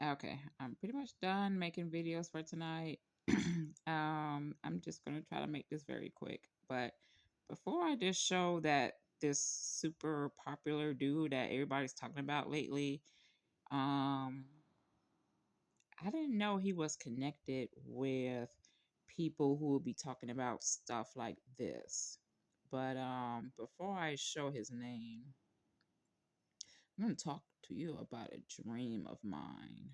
Okay, I'm pretty much done making videos for tonight. I'm just gonna try to make this very quick. But before I just show that this super popular dude that everybody's talking about lately, um, I didn't know he was connected with people who will be talking about stuff like this. But before I show his name, I'm gonna talk to you about a dream of mine.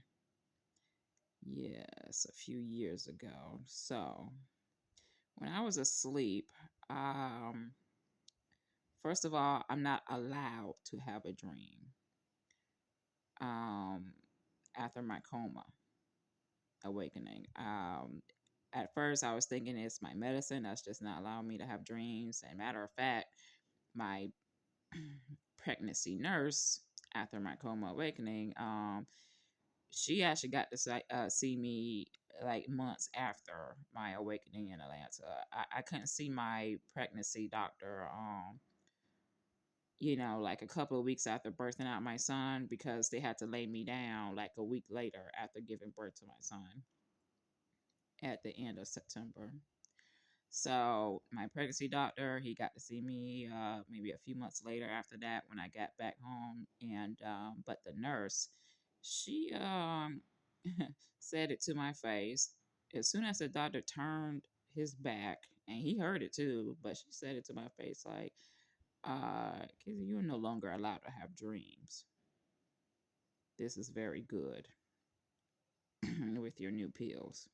Yes, a few years ago. So, when I was asleep, um, first of all, I'm not allowed to have a dream um, after my coma awakening. At first, I was thinking it's my medicine that's just not allowing me to have dreams. And matter of fact, my pregnancy nurse, after my coma awakening, she actually got to see me like months after my awakening in Atlanta. I couldn't see my pregnancy doctor, like a couple of weeks after birthing out my son because they had to lay me down like a week later after giving birth to my son at the end of September. So my pregnancy doctor, he got to see me maybe a few months later after that when I got back home, and but the nurse, she said it to my face as soon as the doctor turned his back, and he heard it too. But she said it to my face like, "Kizzy, you're no longer allowed to have dreams. This is very good with your new pills."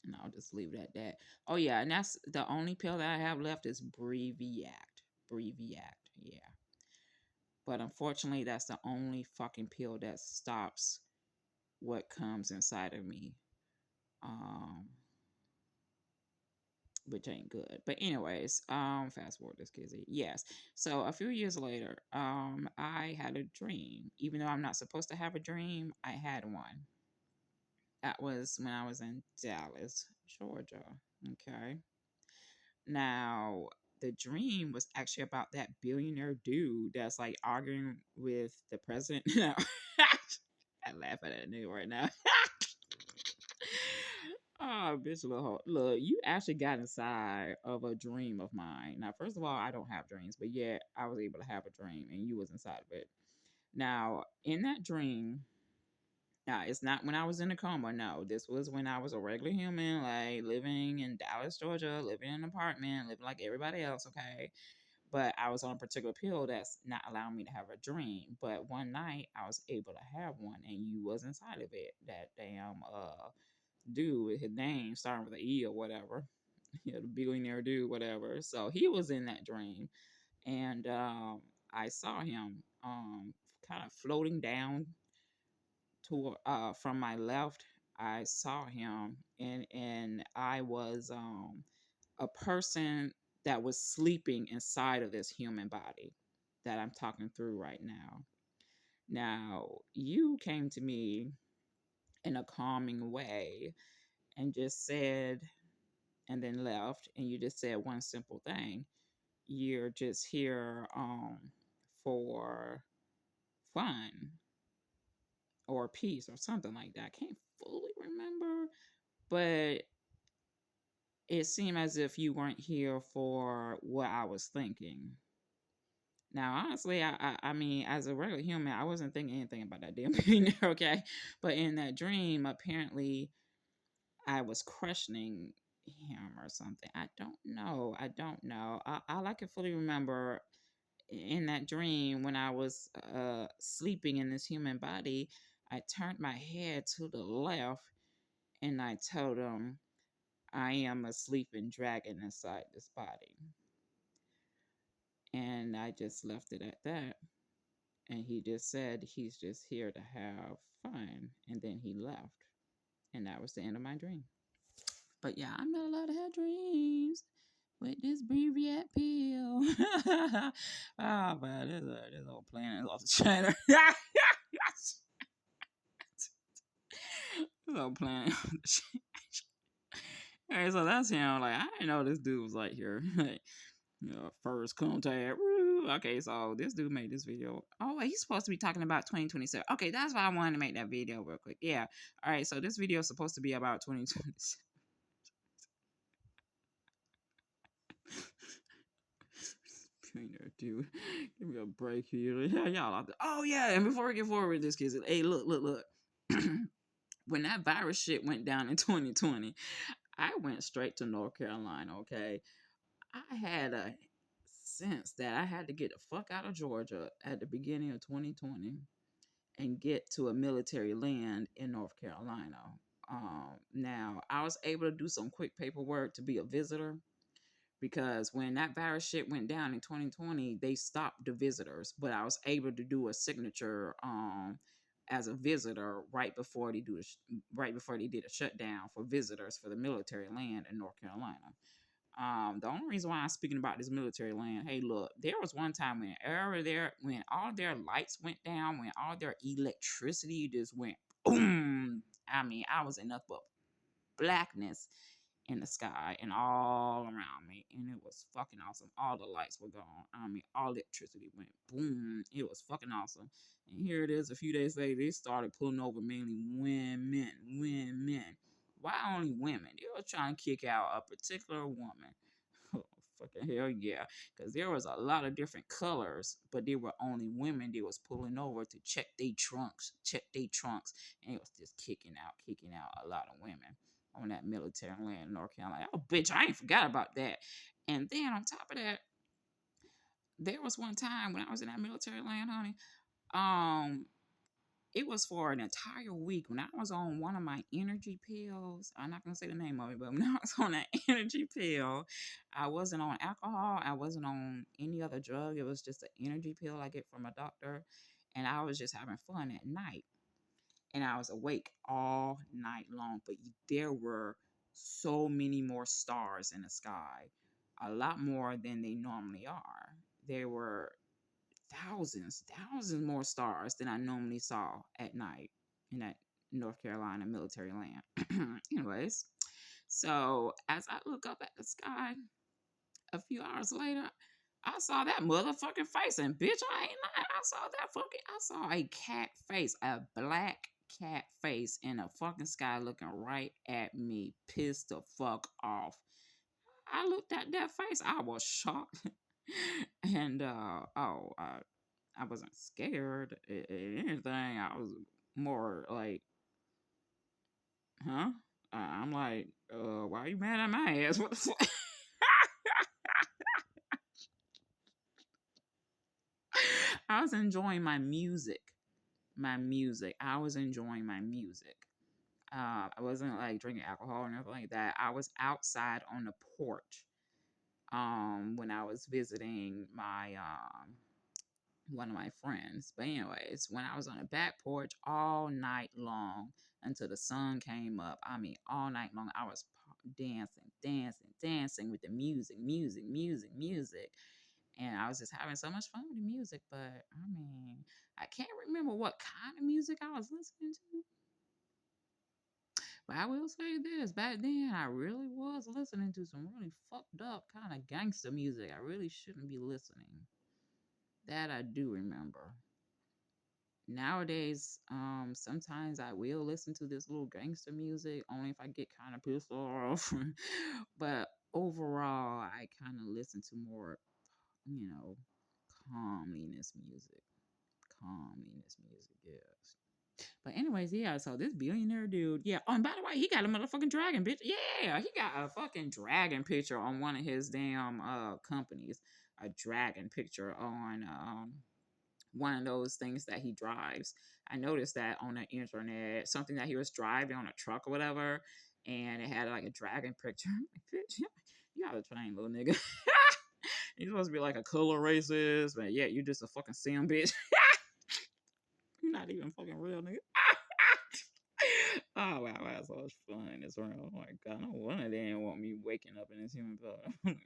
And I'll just leave it at that. Oh yeah, and that's the only pill that I have left is Breviact. Breviact, yeah. But unfortunately, that's the only fucking pill that stops what comes inside of me. Um, which ain't good. But anyways, fast forward this kizzy. Yes. So a few years later, I had a dream. Even though I'm not supposed to have a dream, I had one. That was when I was in Dallas, Georgia. Okay. Now, the dream was actually about that billionaire dude that's like arguing with the president. No, I laugh at that nigga right now. Oh, bitch, look, you actually got inside of a dream of mine. Now, first of all, I don't have dreams, but yet I was able to have a dream, and you was inside of it. Now, in that dream, now it's not when I was in a coma. No, this was when I was a regular human, like living in Dallas, Georgia, living in an apartment, living like everybody else. Okay, but I was on a particular pill that's not allowing me to have a dream. But one night I was able to have one, and you was inside of it. That damn dude with his name starting with an E or whatever. The billionaire dude, whatever. So he was in that dream, and I saw him kind of floating down to from my left. I saw him, and I was a person that was sleeping inside of this human body that I'm talking through right now. Now, you came to me in a calming way and just said, and then left, and you just said one simple thing. You're just here for fun or peace or something like that. I can't fully remember, but it seemed as if you weren't here for what I was thinking. Now, honestly, I mean, as a regular human, I wasn't thinking anything about that damn billionaire, okay? But in that dream, apparently, I was questioning him or something. I don't know. I don't know. All I can fully remember in that dream when I was sleeping in this human body, I turned my head to the left and I told him, I am a sleeping dragon inside this body. And I just left it at that. And he just said he's just here to have fun. And then he left. And that was the end of my dream. But yeah, I'm not allowed to have dreams with this Breviat pill. Oh man, this whole planet is off the channel. This whole planet off the channel. Alright, so that's him. Like I didn't know this dude was like here. First contact. Woo. Okay, so this dude made this video. Oh, wait, he's supposed to be talking about 2027. Okay, that's why I wanted to make that video real quick. Yeah. All right, so this video is supposed to be about 2027. Dude, give me a break here. Yeah, y'all out there. Oh, yeah, and before we get forward with this, kids, hey, look. When that virus shit went down in 2020, I went straight to North Carolina, okay? I had a sense that I had to get the fuck out of Georgia at the beginning of 2020 and get to a military land in North Carolina. Now, I was able to do some quick paperwork to be a visitor because when that virus shit went down in 2020, they stopped the visitors, but I was able to do a signature as a visitor right before they did a shutdown for visitors for the military land in North Carolina. The only reason why I'm speaking about this military land, hey, look, there was one time when all their lights went down, when all their electricity just went boom. I mean, I was in nothing but blackness in the sky and all around me, and it was fucking awesome. All the lights were gone. I mean, all electricity went boom. It was fucking awesome. And here it is. A few days later, they started pulling over mainly women. Why only women? They were trying to kick out a particular woman. Oh, fucking hell yeah. Because there was a lot of different colors, but they were only women they was pulling over to check their trunks. And it was just kicking out a lot of women on that military land in North Carolina. Oh, bitch, I ain't forgot about that. And then on top of that, there was one time when I was in that military land, honey. Um, it was for an entire week when I was on one of my energy pills. I'm not gonna say the name of it, but when I was on that energy pill, I wasn't on alcohol. I wasn't on any other drug. It was just an energy pill I get from a doctor, and I was just having fun at night. And I was awake all night long. But there were so many more stars in the sky, a lot more than they normally are. There were thousands more stars than I normally saw at night in that North Carolina military land. Anyways, so as I look up at the sky a few hours later, I saw that motherfucking face, and bitch, I ain't lying. I saw a cat face, a black cat face in the fucking sky looking right at me, pissed the fuck off. I looked at that face, I was shocked. And I wasn't scared. Anything, I was more like, huh? I'm like, why are you mad at my ass? What the fuck? I was enjoying my music. I was enjoying my music. I wasn't like drinking alcohol or nothing like that. I was outside on the porch. When I was visiting my one of my friends. But anyways, when I was on the back porch all night long until the sun came up, I mean all night long, I was dancing with the music. And I was just having so much fun with the music. But I mean, I can't remember what kind of music I was listening to. But I will say this, back then I really was listening to some really fucked up kind of gangster music. I really shouldn't be listening. That I do remember. Nowadays, sometimes I will listen to this little gangster music only if I get kind of pissed off. But overall, I kind of listen to more, you know, calmliness music. Yes. But anyways, yeah. So this billionaire dude, yeah. Oh, and by the way, he got a motherfucking dragon, bitch. Yeah, he got a fucking dragon picture on one of his damn companies. A dragon picture on one of those things that he drives. I noticed that on the internet, something that he was driving on a truck or whatever, and it had like a dragon picture. I'm like, bitch, you gotta train, little nigga. You're supposed to be like a color racist, but yeah, you just a fucking sim bitch. You're not even fucking real, nigga. Oh wow, that's so much fun. It's real. Oh my god, no wonder they didn't want me waking up in this human body.